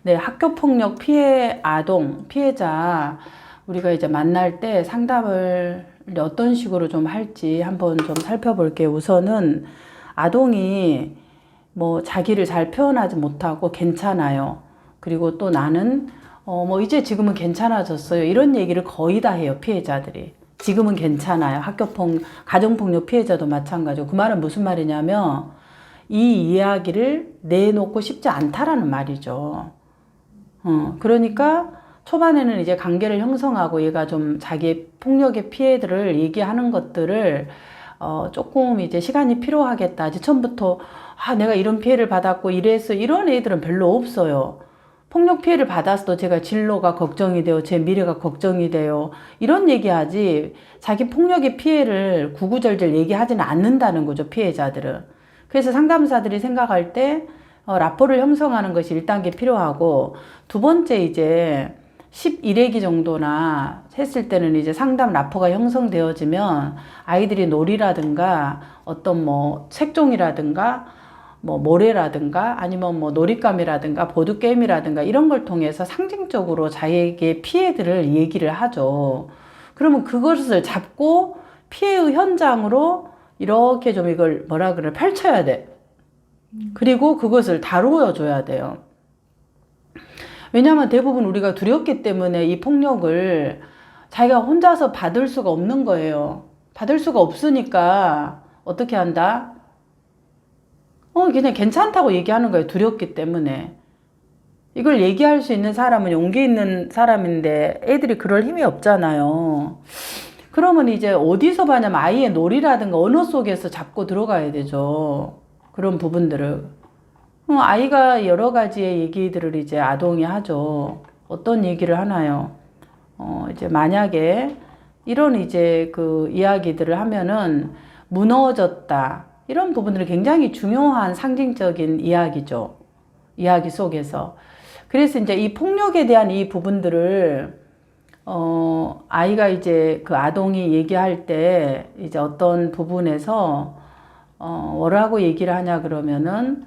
네, 학교폭력 피해 아동, 피해자, 우리가 이제 만날 때 상담을 어떤 식으로 좀 할지 한번 좀 살펴볼게요. 우선은 아동이 뭐 자기를 잘 표현하지 못하고 괜찮아요. 그리고 또 나는 뭐 이제 지금은 괜찮아졌어요. 이런 얘기를 거의 다 해요, 피해자들이. 지금은 괜찮아요. 가정폭력 피해자도 마찬가지고. 그 말은 무슨 말이냐면 이 이야기를 내놓고 싶지 않다라는 말이죠. 그러니까 초반에는 이제 관계를 형성하고 얘가 좀 자기 폭력의 피해들을 얘기하는 것들을 조금 이제 시간이 필요하겠다. 이제 처음부터 내가 이런 피해를 받았고 이래서 이런 애들은 별로 없어요. 폭력 피해를 받았어도 제가 진로가 걱정이 돼요. 제 미래가 걱정이 돼요. 이런 얘기하지 자기 폭력의 피해를 구구절절 얘기하지는 않는다는 거죠. 피해자들은. 그래서 상담사들이 생각할 때 라포를 형성하는 것이 1단계 필요하고 두 번째 이제 11회기 정도나 했을 때는 이제 상담 라포가 형성되어지면 아이들이 놀이라든가 어떤 뭐 책종이라든가 뭐 모래라든가 아니면 뭐 놀잇감이라든가 보드게임이라든가 이런 걸 통해서 상징적으로 자기의 피해들을 얘기를 하죠. 그러면 그것을 잡고 피해의 현장으로 이렇게 좀 이걸 뭐라 그래 펼쳐야 돼. 그리고 그것을 다루어 줘야 돼요. 왜냐하면 대부분 우리가 두렵기 때문에 이 폭력을 자기가 혼자서 받을 수가 없는 거예요. 받을 수가 없으니까 어떻게 한다? 그냥 괜찮다고 얘기하는 거예요. 두렵기 때문에. 이걸 얘기할 수 있는 사람은 용기 있는 사람인데 애들이 그럴 힘이 없잖아요. 그러면 이제 어디서 봐냐면 아이의 놀이라든가 언어 속에서 잡고 들어가야 되죠. 그런 부분들을. 아이가 여러 가지의 얘기들을 이제 아동이 하죠. 어떤 얘기를 하나요? 이제 만약에 이런 이제 그 이야기들을 하면은 무너졌다. 이런 부분들이 굉장히 중요한 상징적인 이야기죠. 이야기 속에서. 그래서 이제 이 폭력에 대한 이 부분들을 아이가 이제 그 아동이 얘기할 때 이제 어떤 부분에서 뭐라고 얘기를 하냐 그러면은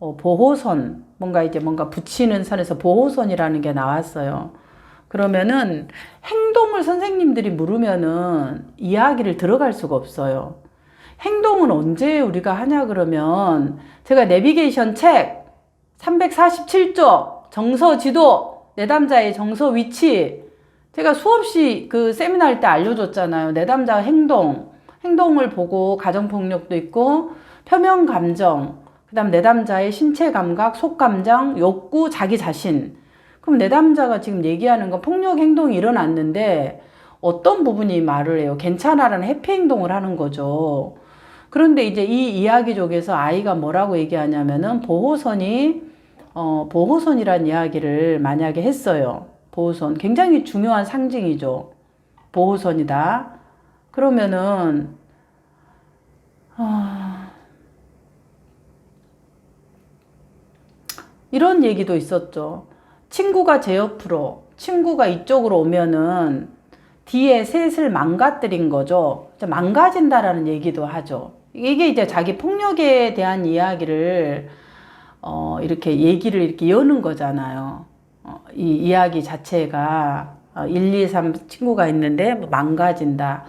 보호선 뭔가 붙이는 선에서 보호선이라는 게 나왔어요. 그러면은 행동을 선생님들이 물으면은 이야기를 들어갈 수가 없어요. 행동은 언제 우리가 하냐 그러면 제가 내비게이션 책 347조 정서 지도 내담자의 정서 위치 제가 수없이 그 세미나 할 때 알려줬잖아요. 내담자 행동을 보고 가정폭력도 있고 표면 감정 그 다음 내담자의 신체 감각, 속감정, 욕구, 자기 자신. 그럼 내담자가 지금 얘기하는 건 폭력 행동이 일어났는데 어떤 부분이 말을 해요? 괜찮아라는 해피 행동을 하는 거죠. 그런데 이제 이 이야기 쪽에서 아이가 뭐라고 얘기하냐면은 보호선이란 이야기를 만약에 했어요. 보호선. 굉장히 중요한 상징이죠. 보호선이다. 그러면은, 이런 얘기도 있었죠. 친구가 제 옆으로, 친구가 이쪽으로 오면은 뒤에 셋을 망가뜨린 거죠. 망가진다라는 얘기도 하죠. 이게 이제 자기 폭력에 대한 이야기를 이렇게 얘기를 이렇게 여는 거잖아요. 이 이야기 자체가 1, 2, 3 친구가 있는데 뭐 망가진다.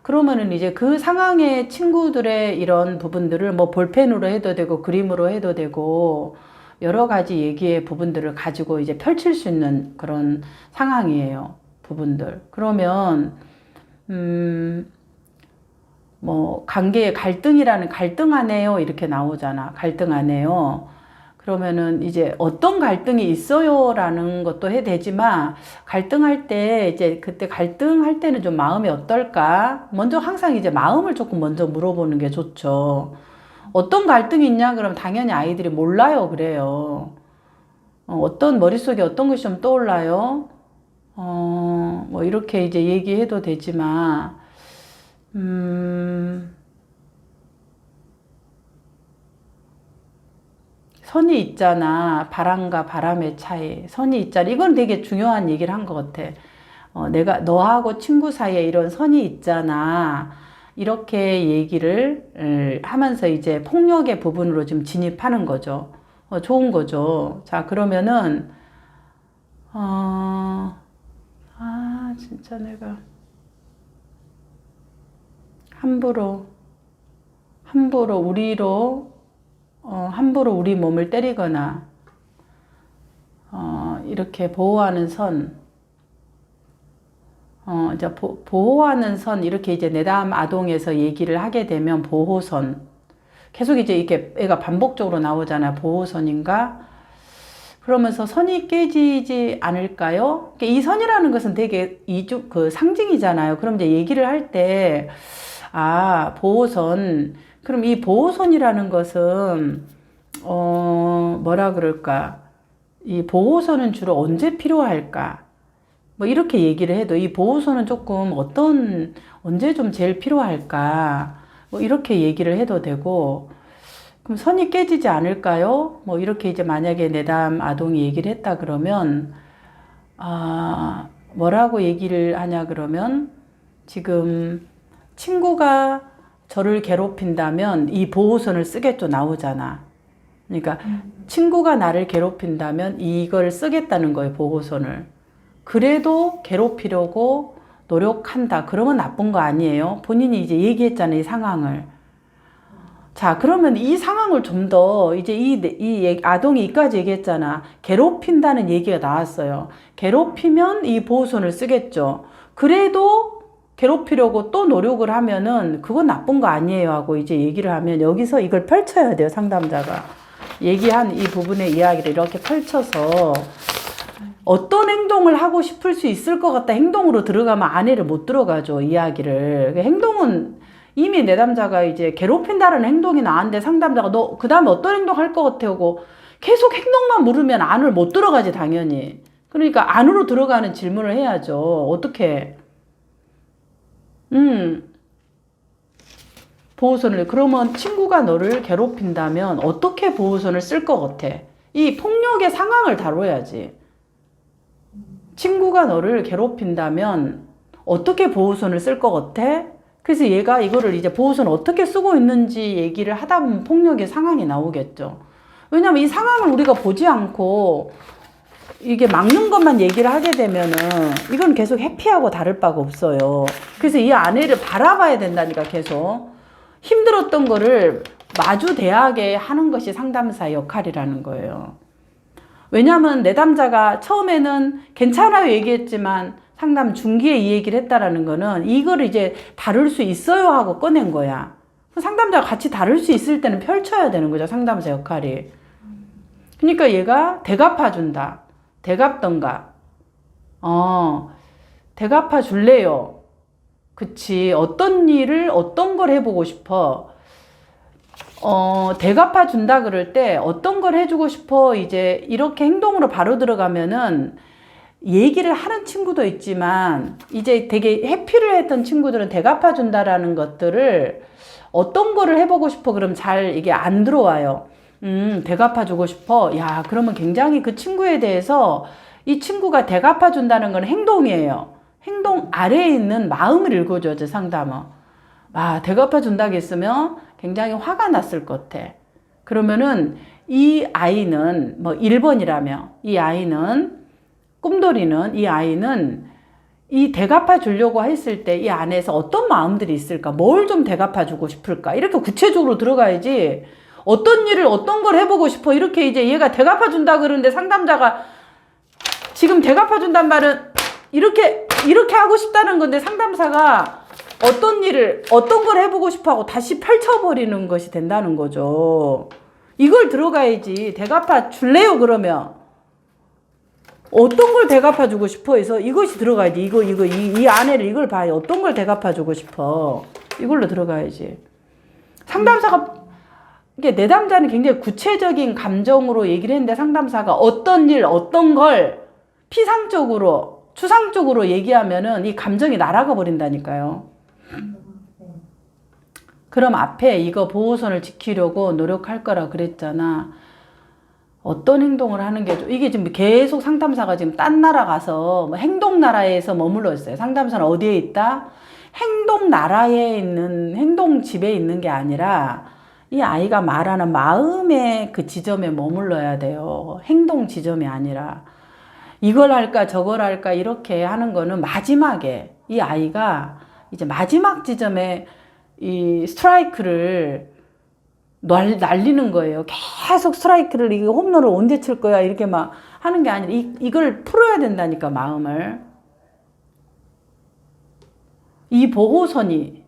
그러면은 이제 그 상황의 친구들의 이런 부분들을 뭐 볼펜으로 해도 되고 그림으로 해도 되고 여러 가지 얘기의 부분들을 가지고 이제 펼칠 수 있는 그런 상황이에요. 부분들. 그러면 뭐 관계의 갈등하네요 이렇게 나오잖아. 갈등하네요. 그러면은 이제 어떤 갈등이 있어요라는 것도 해야 되지만 갈등할 때 이제 그때 갈등할 때는 좀 마음이 어떨까? 먼저 항상 이제 마음을 조금 먼저 물어보는 게 좋죠. 어떤 갈등이 있냐? 그럼 당연히 아이들이 몰라요. 그래요. 어떤 머릿속에 어떤 것이 좀 떠올라요? 뭐 이렇게 이제 얘기해도 되지만 선이 있잖아. 바람과 바람의 차이. 선이 있잖아. 이건 되게 중요한 얘기를 한 것 같아. 내가 너하고 친구 사이에 이런 선이 있잖아. 이렇게 얘기를 하면서 이제 폭력의 부분으로 좀 진입하는 거죠. 좋은 거죠. 자, 그러면은, 진짜 내가 함부로 함부로 우리 몸을 때리거나, 이렇게 보호하는 선, 이제 보호하는 선, 이렇게 이제 내담 아동에서 얘기를 하게 되면 보호선. 계속 이제 이게 애가 반복적으로 나오잖아. 보호선인가? 그러면서 선이 깨지지 않을까요? 이 선이라는 것은 되게 그 상징이잖아요. 그럼 이제 얘기를 할 때, 보호선. 그럼 이 보호선이라는 것은, 뭐라 그럴까? 이 보호선은 주로 언제 필요할까? 뭐 이렇게 얘기를 해도 이 보호선은 조금 언제 좀 제일 필요할까? 뭐 이렇게 얘기를 해도 되고, 그럼 선이 깨지지 않을까요? 뭐 이렇게 이제 만약에 내담 아동이 얘기를 했다 그러면, 뭐라고 얘기를 하냐 그러면, 지금 친구가 저를 괴롭힌다면 이 보호선을 쓰겠죠, 나오잖아. 그러니까 친구가 나를 괴롭힌다면 이걸 쓰겠다는 거예요, 보호선을. 그래도 괴롭히려고 노력한다. 그러면 나쁜 거 아니에요? 본인이 이제 얘기했잖아요, 이 상황을. 자, 그러면 이 상황을 좀 더, 이제 이 아동이 이까지 얘기했잖아. 괴롭힌다는 얘기가 나왔어요. 괴롭히면 이 보호선을 쓰겠죠. 그래도 괴롭히려고 또 노력을 하면은 그건 나쁜 거 아니에요 하고 이제 얘기를 하면 여기서 이걸 펼쳐야 돼요, 상담자가. 얘기한 이 부분의 이야기를 이렇게 펼쳐서 어떤 행동을 하고 싶을 수 있을 것 같다. 행동으로 들어가면 안에를 못 들어가죠, 이야기를. 행동은 이미 내담자가 이제 괴롭힌다는 행동이 나왔는데 상담자가 너 그 다음에 어떤 행동 할 것 같아 하고 계속 행동만 물으면 안을 못 들어가지, 당연히. 그러니까 안으로 들어가는 질문을 해야죠. 어떻게? 보호선을, 그러면 친구가 너를 괴롭힌다면 어떻게 보호선을 쓸 것 같아? 이 폭력의 상황을 다뤄야지. 친구가 너를 괴롭힌다면 어떻게 보호선을 쓸 것 같아? 그래서 얘가 이거를 이제 보호선 어떻게 쓰고 있는지 얘기를 하다 보면 폭력의 상황이 나오겠죠. 왜냐면 이 상황을 우리가 보지 않고 이게 막는 것만 얘기를 하게 되면은 이건 계속 회피하고 다를 바가 없어요. 그래서 이 아내를 바라봐야 된다니까, 계속. 힘들었던 거를 마주 대하게 하는 것이 상담사 역할이라는 거예요. 왜냐면 내담자가 처음에는 괜찮아요 얘기했지만 상담 중기에 이 얘기를 했다라는 거는 이거를 이제 다룰 수 있어요 하고 꺼낸 거야. 상담자가 같이 다룰 수 있을 때는 펼쳐야 되는 거죠, 상담사 역할이. 그러니까 얘가 대갚아준다. 대갚던가. 대갚아 줄래요. 그치. 어떤 일을, 어떤 걸 해보고 싶어. 대갚아 준다 그럴 때 어떤 걸 해주고 싶어. 이제 이렇게 행동으로 바로 들어가면은 얘기를 하는 친구도 있지만 이제 되게 회피를 했던 친구들은 대갚아 준다라는 것들을 어떤 거를 해보고 싶어. 그럼 잘 이게 안 들어와요. 대갚아 주고 싶어. 야, 그러면 굉장히 그 친구에 대해서 이 친구가 대갚아 준다는 건 행동이에요. 행동 아래에 있는 마음을 읽어줘야죠, 상담은. 대갚아 준다고 했으면 굉장히 화가 났을 것 같아. 그러면은 이 아이는 뭐 1번이라며 이 아이는 꿈돌이는 이 아이는 이 대갚아 주려고 했을 때 이 안에서 어떤 마음들이 있을까? 뭘 좀 대갚아 주고 싶을까? 이렇게 구체적으로 들어가야지. 어떤 일을 어떤 걸 해보고 싶어. 이렇게 이제 얘가 대갚아 준다 그러는데 상담자가 지금 대갚아 준단 말은 이렇게 하고 싶다는 건데 상담사가 어떤 일을 어떤 걸 해보고 싶어 하고 다시 펼쳐버리는 것이 된다는 거죠. 이걸 들어가야지. 대갚아 줄래요 그러면. 어떤 걸 대갚아 주고 싶어 해서 이것이 들어가야지. 이 아내를 이걸 봐요. 어떤 걸 대갚아 주고 싶어. 이걸로 들어가야지. 상담사가 이게 내담자는 굉장히 구체적인 감정으로 얘기를 했는데 상담사가 어떤 일, 어떤 걸 피상적으로, 추상적으로 얘기하면은 이 감정이 날아가 버린다니까요. 그럼 앞에 이거 보호선을 지키려고 노력할 거라 그랬잖아. 어떤 행동을 하는 게 이게 지금 계속 상담사가 지금 딴 나라 가서 뭐 행동 나라에서 머물러 있어요. 상담사는 어디에 있다? 행동 나라에 있는 행동 집에 있는 게 아니라 이 아이가 말하는 마음의 그 지점에 머물러야 돼요. 행동 지점이 아니라. 이걸 할까 저걸 할까 이렇게 하는 거는 마지막에 이 아이가 이제 마지막 지점에 이 스트라이크를 날리는 거예요. 계속 스트라이크를 이거 홈런을 언제 칠 거야 이렇게 막 하는 게 아니라 이걸 풀어야 된다니까 마음을. 이 보호선이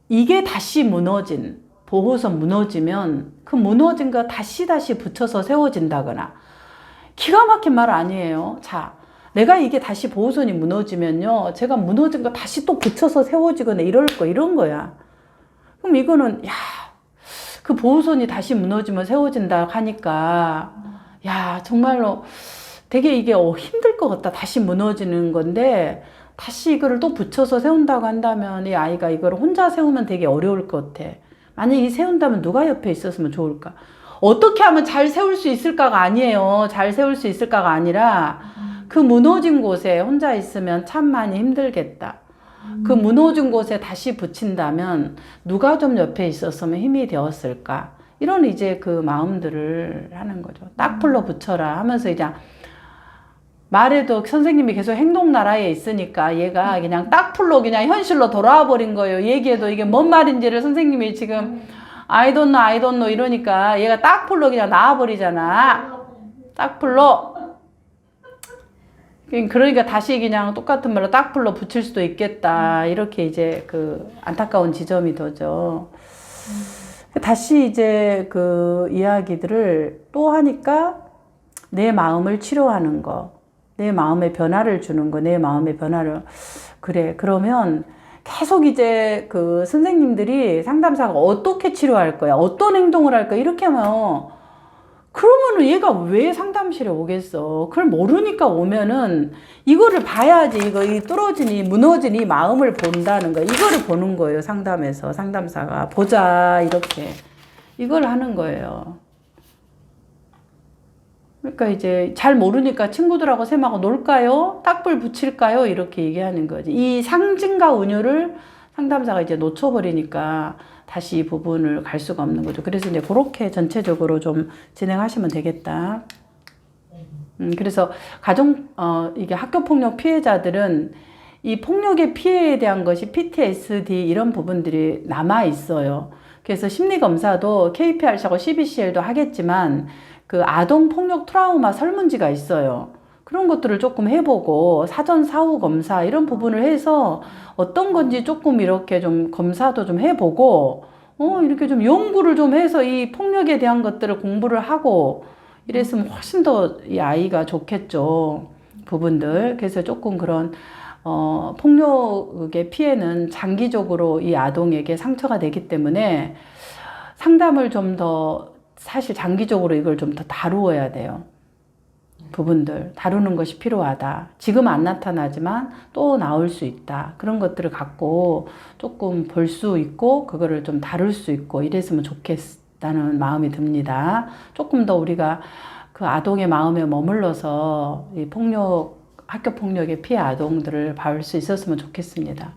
이게 다시 무너진 보호선 무너지면 그 무너진 거 다시 붙여서 세워진다거나 기가 막힌 말 아니에요. 자, 내가 이게 다시 보호선이 무너지면요. 제가 무너진 거 다시 또 붙여서 세워지거나 이런 거야. 그럼 이거는, 야, 그 보호선이 다시 무너지면 세워진다 하니까, 야, 정말로 되게 이게 힘들 것 같다. 다시 무너지는 건데, 다시 이거를 또 붙여서 세운다고 한다면 이 아이가 이걸 혼자 세우면 되게 어려울 것 같아. 만약에 이 세운다면 누가 옆에 있었으면 좋을까? 어떻게 하면 잘 세울 수 있을까가 아니에요. 잘 세울 수 있을까가 아니라 그 무너진 곳에 혼자 있으면 참 많이 힘들겠다. 그 무너진 곳에 다시 붙인다면 누가 좀 옆에 있었으면 힘이 되었을까? 이런 이제 그 마음들을 하는 거죠. 딱 불러 붙여라 하면서 이제 말해도 선생님이 계속 행동나라에 있으니까 얘가 그냥 딱 풀로 그냥 현실로 돌아와 버린 거예요. 얘기해도 이게 뭔 말인지를 선생님이 지금 I don't know 이러니까 얘가 딱 풀로 그냥 나와버리잖아. 딱 풀로. 그러니까 다시 그냥 똑같은 말로 딱 풀로 붙일 수도 있겠다. 이렇게 이제 그 안타까운 지점이 되죠. 다시 이제 그 이야기들을 또 하니까 내 마음을 치료하는 거. 내 마음에 변화를 주는 거, 내 마음의 변화를. 그래, 그러면 계속 이제 그 선생님들이 상담사가 어떻게 치료할 거야? 어떤 행동을 할 거야? 이렇게 하면, 그러면은 얘가 왜 상담실에 오겠어? 그걸 모르니까 오면은 이거를 봐야지. 이 뚫어진 이 무너진 이 마음을 본다는 거. 이거를 보는 거예요. 상담에서. 상담사가. 보자. 이렇게. 이걸 하는 거예요. 그러니까 이제 잘 모르니까 친구들하고 쌤하고 놀까요? 딱불 붙일까요? 이렇게 얘기하는 거지. 이 상징과 은유를 상담사가 이제 놓쳐버리니까 다시 이 부분을 갈 수가 없는 거죠. 그래서 이제 그렇게 전체적으로 좀 진행하시면 되겠다. 그래서 이게 학교폭력 피해자들은 이 폭력의 피해에 대한 것이 PTSD 이런 부분들이 남아 있어요. 그래서 심리검사도 KPRC하고 CBCL도 하겠지만 그 아동폭력 트라우마 설문지가 있어요. 그런 것들을 조금 해보고 사전 사후 검사 이런 부분을 해서 어떤 건지 조금 이렇게 좀 검사도 좀 해보고 이렇게 좀 연구를 좀 해서 이 폭력에 대한 것들을 공부를 하고 이랬으면 훨씬 더 이 아이가 좋겠죠. 부분들. 그래서 조금 그런 폭력의 피해는 장기적으로 이 아동에게 상처가 되기 때문에 상담을 좀 더 사실 장기적으로 이걸 좀 더 다루어야 돼요. 부분들 다루는 것이 필요하다. 지금 안 나타나지만 또 나올 수 있다. 그런 것들을 갖고 조금 볼 수 있고 그거를 좀 다룰 수 있고 이랬으면 좋겠다는 마음이 듭니다. 조금 더 우리가 그 아동의 마음에 머물러서 이 학교 폭력의 피해 아동들을 봐올 수 있었으면 좋겠습니다.